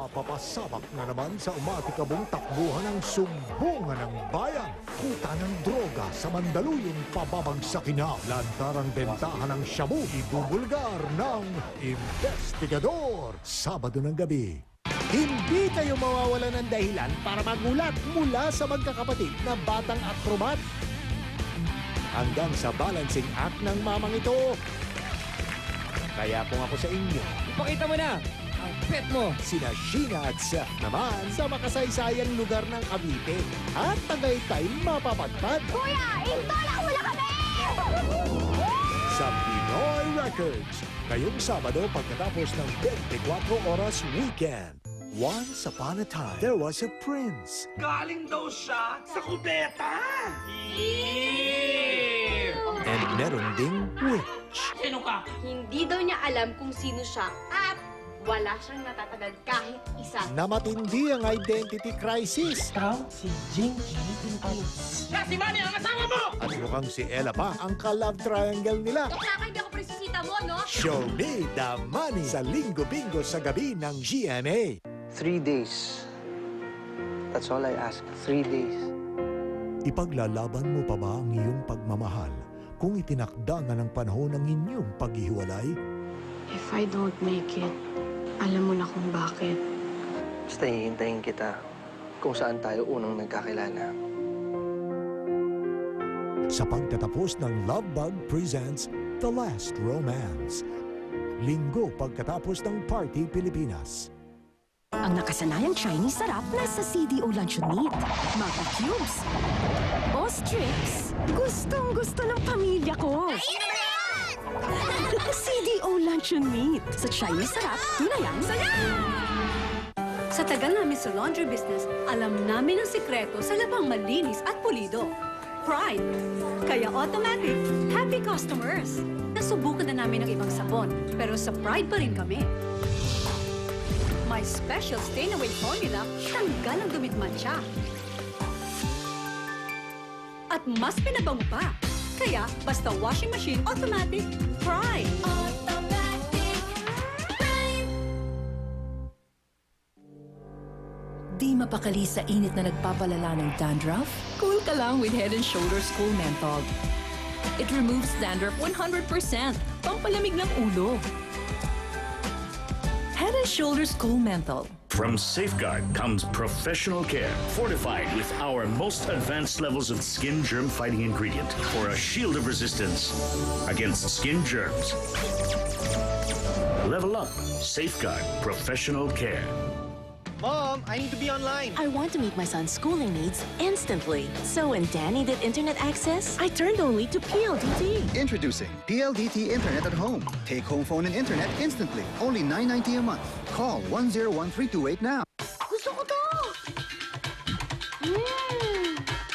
Napapasabak na naman sa umatikabong takbuhan ng sumbungan ng bayan. Kuta ng droga sa Mandaluyong pababagsakin na. Lantarang bentahan ng shabu, ibubulgar ng investigador. Sabado ng gabi. Hindi kayo mawawala ng dahilan para magulat mula sa magkakapatid na batang akrobat. Hanggang sa balancing act ng mamang ito. Kaya kung ako sa inyo, Ipakita mo na ang pet mo. sina Sheena at Seth naman sa makasaysayang lugar ng Cavite at Tagaytay mapapadpad Kuya, intola mo na kami! sa Pinoy Records ngayong Sabado pagkatapos ng 24 oras weekend. Once upon a time, there was a prince. Galing daw siya sa kubeta! And meron ding witch. Sino ka? Hindi daw niya alam kung sino siya at wala siyang natatagal kahit isa. Na matindi ang identity crisis. Si Jinky Pimpins. Siya si Manny ang asawa mo! At mukhang si Ella pa ang ka-love triangle nila. Kaya hindi ako presisita mo, no? Show me the money sa Linggo-Bingo sa gabi ng GMA. 3 days. That's all I ask. 3 days. Ipaglalaban mo pa ba ang iyong pagmamahal kung itinakda na ng panahon ng inyong paghihiwalay? If I don't make it, alam mo na kung bakit. Basta hihintayin kita kung saan tayo unang nagkakilala. Sa pagtatapos ng Love Bug presents The Last Romance. Linggo pagkatapos ng Party Pilipinas. Ang nakasanayang Chinese sarap nasa CDO Luncheon Meat. Mga cubes. Ostrix. Gustong-gusto ng pamilya ko. CDO Luncheon Meat. Sa Chinese sarap, tunayang Sa tagal namin sa laundry business, alam namin ang sikreto sa labang malinis at pulido. Pride. Kaya automatic, happy customers. Nasubukan na namin ang ibang sabon, pero sa Pride pa rin kami. My special stain-away formula, tanggal ang dumitmatcha. At mas pinabango pa. Kaya, basta washing machine, automatic, Pride. Automatic, Pride. Di mapakali sa init na nagpapalala ng dandruff? Cool ka lang with Head & Shoulders Cool Menthol. It removes dandruff 100%. Pampalamig ng ulo. Head & Shoulders Cool Menthol. From Safeguard comes professional care, fortified with our most advanced levels of skin germ-fighting ingredient for a shield of resistance against skin germs. Level up, Safeguard Professional Care. Mom, I need to be online. I want to meet my son's schooling needs instantly. So when Danny did internet access, I turned only to PLDT. Introducing PLDT Internet at Home. Take home phone and internet instantly. Only $9.90 a month. Call 101-328 now. Gusto ko to!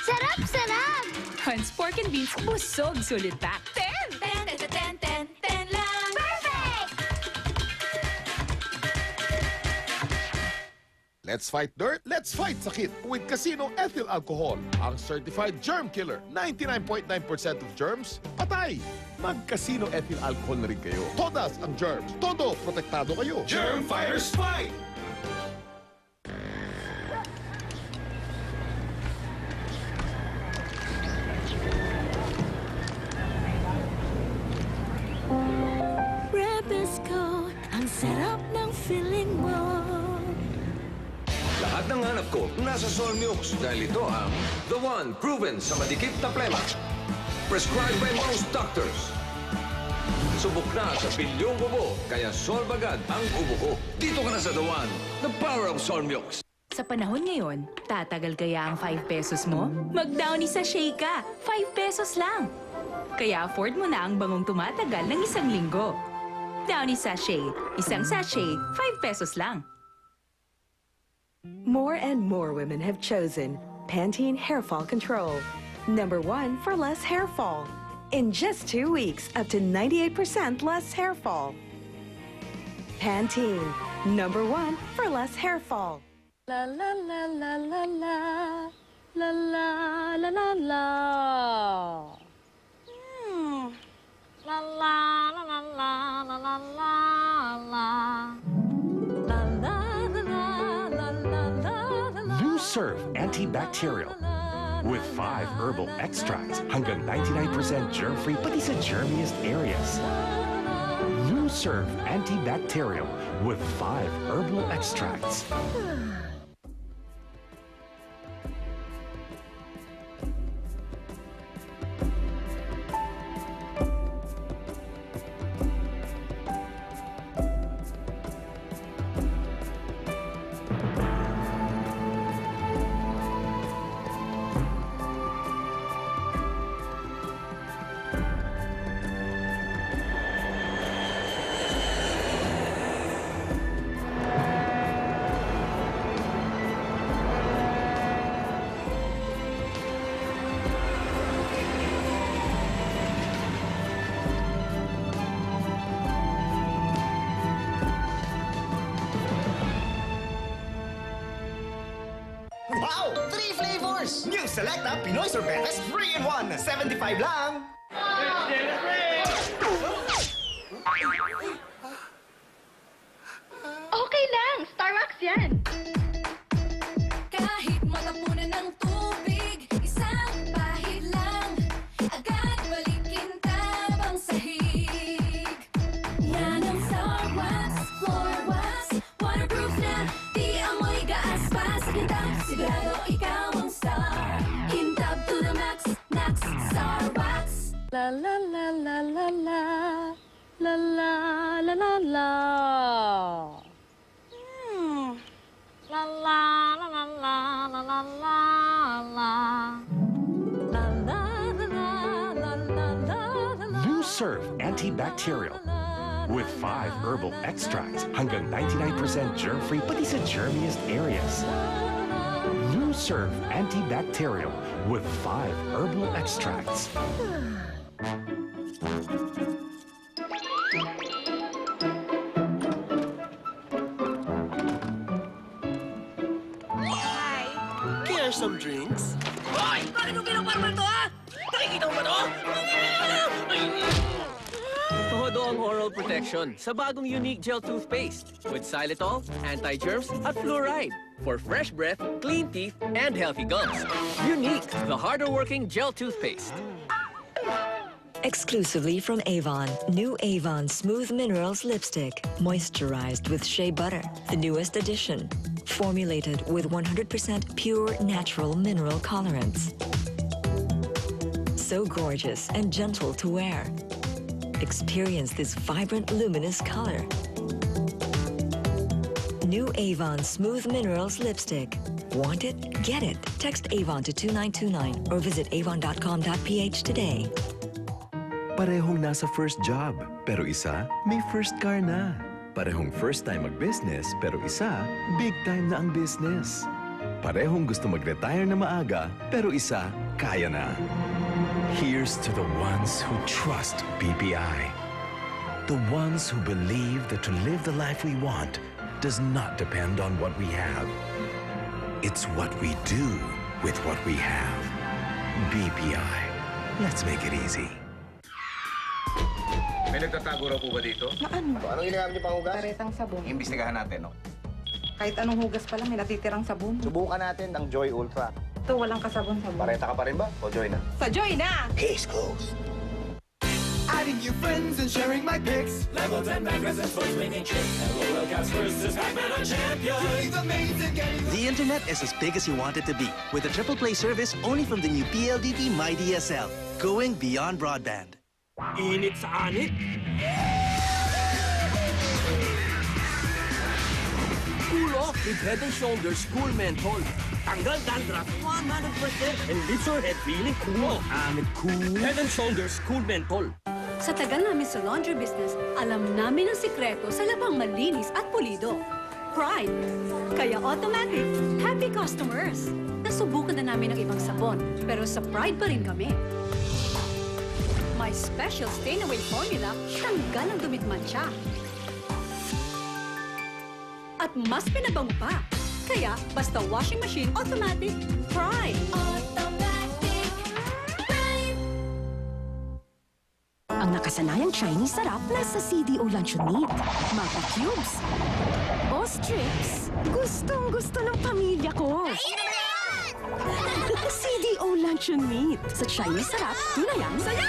Sarap, sarap! Hans Pork and Beans, busog sulit pa. 10! 10 lang! Perfect! Let's fight dirt, let's fight sakit with Casino Ethyl Alcohol. Ang certified germ killer. 99.9% of germs, patay. Mag-Casino Ethyl Alcohol na rin kayo. Todas ang germs. Todo, protektado kayo. Germ Fighters Fight! Rebisco, ang sarap ng feeling mo. Lahat ng hanap ko nasa Solmux dahil ito ang The One proven sa madikit na plema. Prescribed by most doctors. Subok na sa bilyong bubo, kaya solve agad ang ubo ko. Dito ka na sa The One, the power of Solmux. Sa panahon ngayon, tatagal kaya ang 5 pesos mo? Mag-Downy sachet ka, 5 pesos lang. Kaya afford mo na ang bangong tumatagal ng 1 linggo. Downy sachet, isang sachet, 5 pesos lang. More and more women have chosen Pantene Hair Fall Control. #1 for less hair fall. In just 2 weeks, up to 98% less hair fall. Pantene, #1 for less hair fall. La la la la la la la la la la la. La la la la la la la la la. La la la la. Serve antibacterial with 5 herbal extracts hanggang 99% germ-free pati sa germiest areas. New Serve antibacterial with 5 herbal extracts. Wow! 3 flavors! New Selecta Pinoy Sorbetes 3-in-1. 75 lang! Okay lang, Starbucks yan. Kahit matapunan ng tubig, isang pahid lang, agad balikin tabang sahig. Yan ang Starbucks, floor wax, waterproof na, di amoy gaaspas. Kintab, sigurado ikaw ang star. Kintab to the max, max Starbucks. La la la la la la, la la la la la. La la la la la la la la la. La la la la la la la. New Serve antibacterial with 5 herbal extracts hanggang 99% germ-free pati sa germiest areas. New Serve antibacterial with 5 herbal extracts. Care some drinks? Hoy! Bakit mo pinaparmal to, ha? Nakikita mo ba to? Todo ang oral protection sa bagong Unique Gel Toothpaste with xylitol, anti-germs at fluoride for fresh breath, clean teeth, and healthy gums. Unique, the harder-working gel toothpaste. Exclusively from Avon, new Avon Smooth Minerals Lipstick. Moisturized with shea butter, the newest addition. Formulated with 100% pure natural mineral colorants. So gorgeous and gentle to wear. Experience this vibrant, luminous color. New Avon Smooth Minerals Lipstick. Want it? Get it. Text Avon to 2929 or visit avon.com.ph today. Parehong nasa first job, pero isa may first car na. Parehong first time mag-business, pero isa big time na ang business. Parehong gusto mag-retire na maaga, pero isa kaya na. Here's to the ones who trust BPI. The ones who believe that to live the life we want does not depend on what we have. It's what we do with what we have. BPI. Let's make it easy. May nagtatago raw po ba dito? Na ano? Anong ginagamit niyo pang hugas? Karetang sabon. Imbestigahan natin, no? Kahit anong hugas pala, may natitirang sabon. Subukan natin ang Joy Ultra. Ito, walang kasabon-sabon. Pareta ka pa rin ba? O Joy na? Sa Joy na! Case closed. Adding new friends and sharing my pics. Level 10 magazines for winning tricks. And World Cups versus Pac-Man are champions. Doing amazing games. The internet is as big as you want it to be with a triple play service only from the new PLDT MyDSL. Going beyond broadband. Init sa anit. Cool off with Head & Shoulders Cool Menthol. Tanggal dandruff 100% and leaves your head feeling cool. Cool. Head & Shoulders Cool Menthol. Sa tagal namin sa laundry business, alam namin ang sikreto sa labang malinis at pulido. Pride. Kaya automatic, happy customers. Nasubukan na namin ang ibang sabon, pero sa Pride pa rin kami. My special stain-away formula, tanggal ang dumidmansya. At mas pinabango pa. Kaya, basta washing machine, automatic, Pride. Automatic, Pride. Ang nakasanayang Chinese sarap nasa CDO Luncheon Meat. Mata cubes. O strips. Gustong-gusto ng pamilya ko. Kainin mo na! Luncheon Meat. Sa Chinese sarap, tunay ang saya!